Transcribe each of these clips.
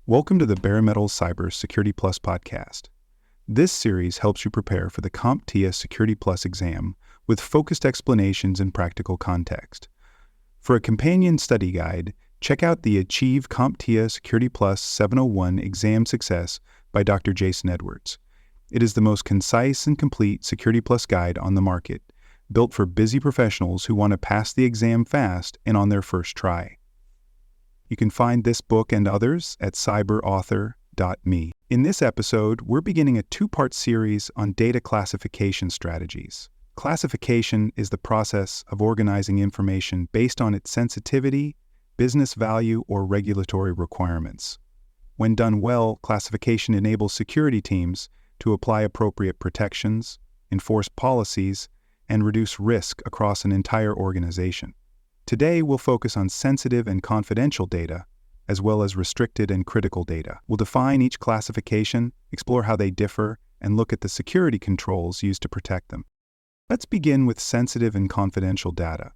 Welcome to the Bare Metal Cyber Security Plus podcast. This series helps you prepare for the CompTIA Security Plus exam with focused explanations and practical context. For a companion study guide, check out the Achieve CompTIA Security Plus 701 Exam Success by Dr. Jason Edwards. It is the most concise and complete Security Plus guide on the market, built for busy professionals who want to pass the exam fast and on their first try. You can find this book and others at cyberauthor.me. In this episode, we're beginning a two-part series on data classification strategies. Classification is the process of organizing information based on its sensitivity, business value, or regulatory requirements. When done well, classification enables security teams to apply appropriate protections, enforce policies, and reduce risk across an entire organization. Today, we'll focus on sensitive and confidential data, as well as restricted and critical data. We'll define each classification, explore how they differ, and look at the security controls used to protect them. Let's begin with sensitive and confidential data.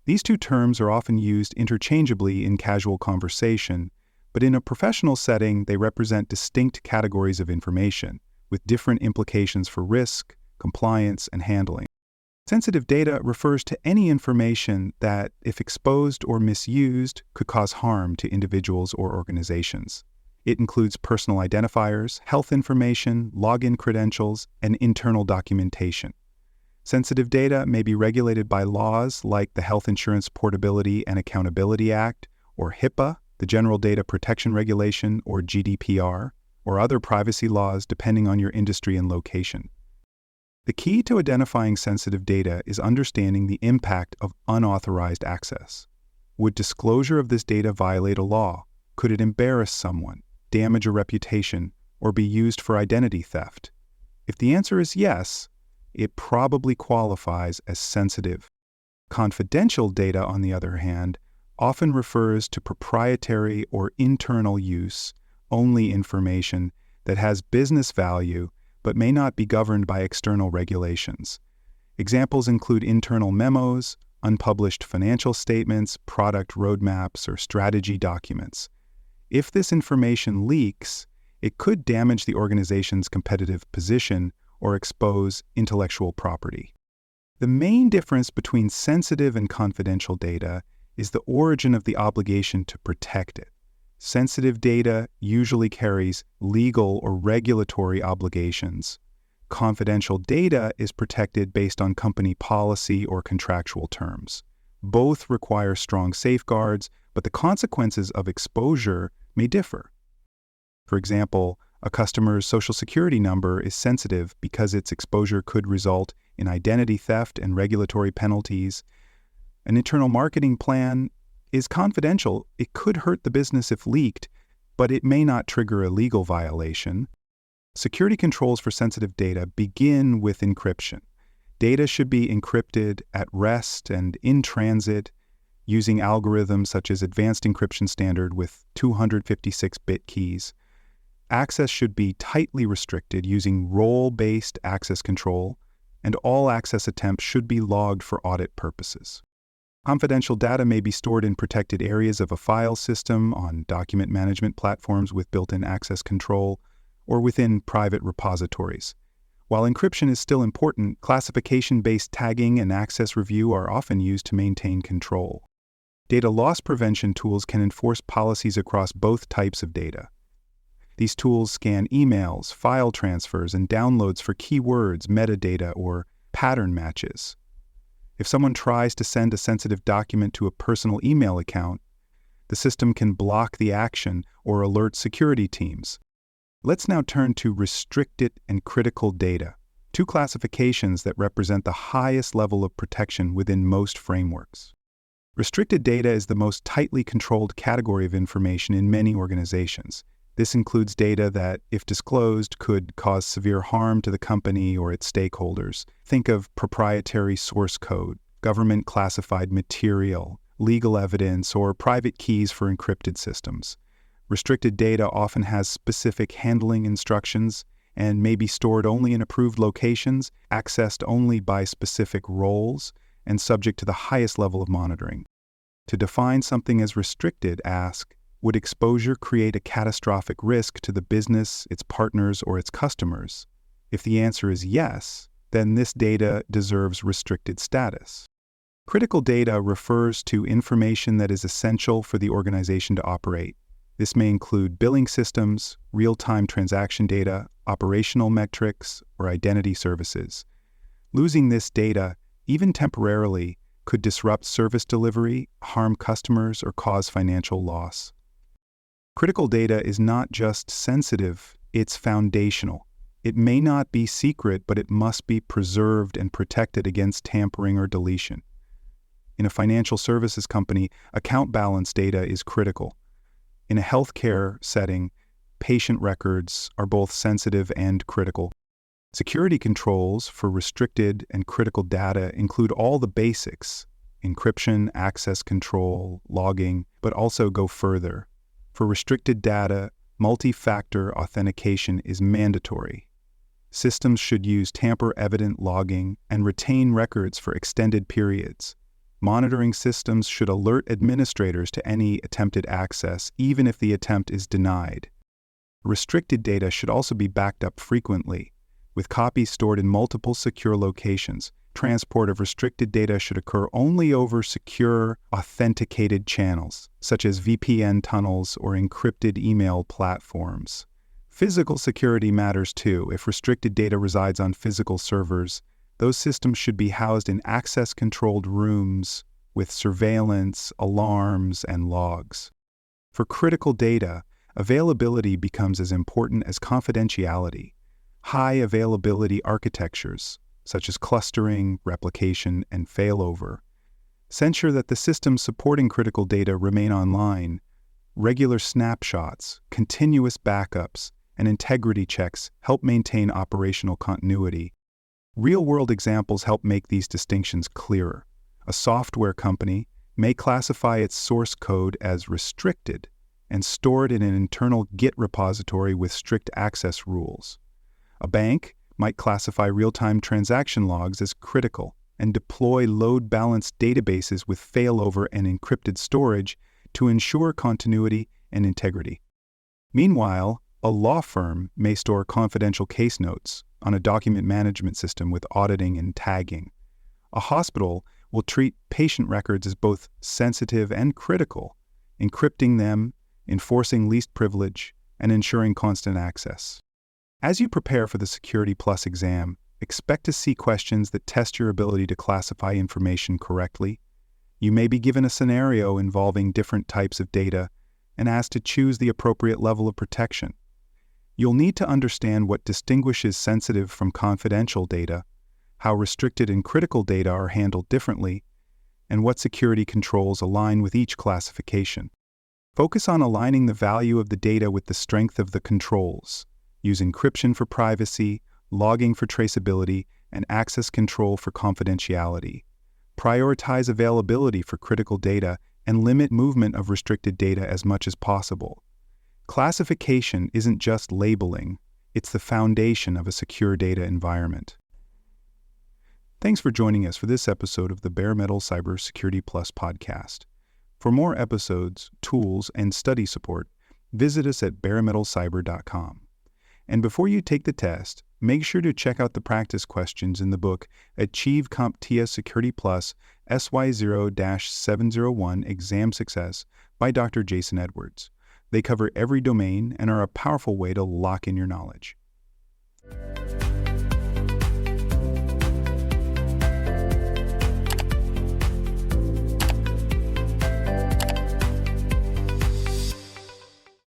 These two terms are often used interchangeably in casual conversation, but in a professional setting, they represent distinct categories of information, with different implications for risk, compliance, and handling. Sensitive data refers to any information that, if exposed or misused, could cause harm to individuals or organizations. It includes personal identifiers, health information, login credentials, and internal documentation. Sensitive data may be regulated by laws like the Health Insurance Portability and Accountability Act, or HIPAA, the General Data Protection Regulation, or GDPR, or other privacy laws depending on your industry and location. The key to identifying sensitive data is understanding the impact of unauthorized access. Would disclosure of this data violate a law? Could it embarrass someone, damage a reputation, or be used for identity theft? If the answer is yes, it probably qualifies as sensitive. Confidential data, on the other hand, often refers to proprietary or internal use only information that has business value but may not be governed by external regulations. Examples include internal memos, unpublished financial statements, product roadmaps, or strategy documents. If this information leaks, it could damage the organization's competitive position or expose intellectual property. The main difference between sensitive and confidential data is the origin of the obligation to protect it. Sensitive data usually carries legal or regulatory obligations. Confidential data is protected based on company policy or contractual terms. Both require strong safeguards, but the consequences of exposure may differ. For example, a customer's social security number is sensitive because its exposure could result in identity theft and regulatory penalties. An internal marketing plan is confidential. It could hurt the business if leaked, but it may not trigger a legal violation. Security controls for sensitive data begin with encryption. Data should be encrypted at rest and in transit using algorithms such as advanced encryption standard with 256-bit keys. Access should be tightly restricted using role-based access control, and all access attempts should be logged for audit purposes. Confidential data may be stored in protected areas of a file system, on document management platforms with built-in access control, or within private repositories. While encryption is still important, classification-based tagging and access review are often used to maintain control. Data loss prevention tools can enforce policies across both types of data. These tools scan emails, file transfers, and downloads for keywords, metadata, or pattern matches. If someone tries to send a sensitive document to a personal email account, the system can block the action or alert security teams. Let's now turn to restricted and critical data, two classifications that represent the highest level of protection within most frameworks. Restricted data is the most tightly controlled category of information in many organizations. This includes data that, if disclosed, could cause severe harm to the company or its stakeholders. Think of proprietary source code, government classified material, legal evidence, or private keys for encrypted systems. Restricted data often has specific handling instructions and may be stored only in approved locations, accessed only by specific roles, and subject to the highest level of monitoring. To define something as restricted, ask, Would exposure create a catastrophic risk to the business, its partners, or its customers? If the answer is yes, then this data deserves restricted status. Critical data refers to information that is essential for the organization to operate. This may include billing systems, real-time transaction data, operational metrics, or identity services. Losing this data, even temporarily, could disrupt service delivery, harm customers, or cause financial loss. Critical data is not just sensitive, it's foundational. It may not be secret, but it must be preserved and protected against tampering or deletion. In a financial services company, account balance data is critical. In a healthcare setting, patient records are both sensitive and critical. Security controls for restricted and critical data include all the basics: encryption, access control, logging, but also go further. For restricted data, multi-factor authentication is mandatory. Systems should use tamper-evident logging and retain records for extended periods. Monitoring systems should alert administrators to any attempted access, even if the attempt is denied. Restricted data should also be backed up frequently, with copies stored in multiple secure locations. Transport of restricted data should occur only over secure, authenticated channels, such as VPN tunnels or encrypted email platforms. Physical security matters too. If restricted data resides on physical servers, those systems should be housed in access-controlled rooms with surveillance, alarms, and logs. For critical data, availability becomes as important as confidentiality. High availability architectures, such as clustering, replication, and failover, ensure that the systems supporting critical data remain online. Regular snapshots, continuous backups, and integrity checks help maintain operational continuity. Real-world examples help make these distinctions clearer. A software company may classify its source code as restricted and store it in an internal Git repository with strict access rules. A bank might classify real-time transaction logs as critical and deploy load-balanced databases with failover and encrypted storage to ensure continuity and integrity. Meanwhile, a law firm may store confidential case notes on a document management system with auditing and tagging. A hospital will treat patient records as both sensitive and critical, encrypting them, enforcing least privilege, and ensuring constant access. As you prepare for the Security Plus exam, expect to see questions that test your ability to classify information correctly. You may be given a scenario involving different types of data and asked to choose the appropriate level of protection. You'll need to understand what distinguishes sensitive from confidential data, how restricted and critical data are handled differently, and what security controls align with each classification. Focus on aligning the value of the data with the strength of the controls. Use encryption for privacy, logging for traceability, and access control for confidentiality. Prioritize availability for critical data and limit movement of restricted data as much as possible. Classification isn't just labeling, it's the foundation of a secure data environment. Thanks for joining us for this episode of the Bare Metal Cybersecurity Plus podcast. For more episodes, tools, and study support, visit us at baremetalcyber.com. And before you take the test, make sure to check out the practice questions in the book Achieve CompTIA Security Plus SY0-701 Exam Success by Dr. Jason Edwards. They cover every domain and are a powerful way to lock in your knowledge.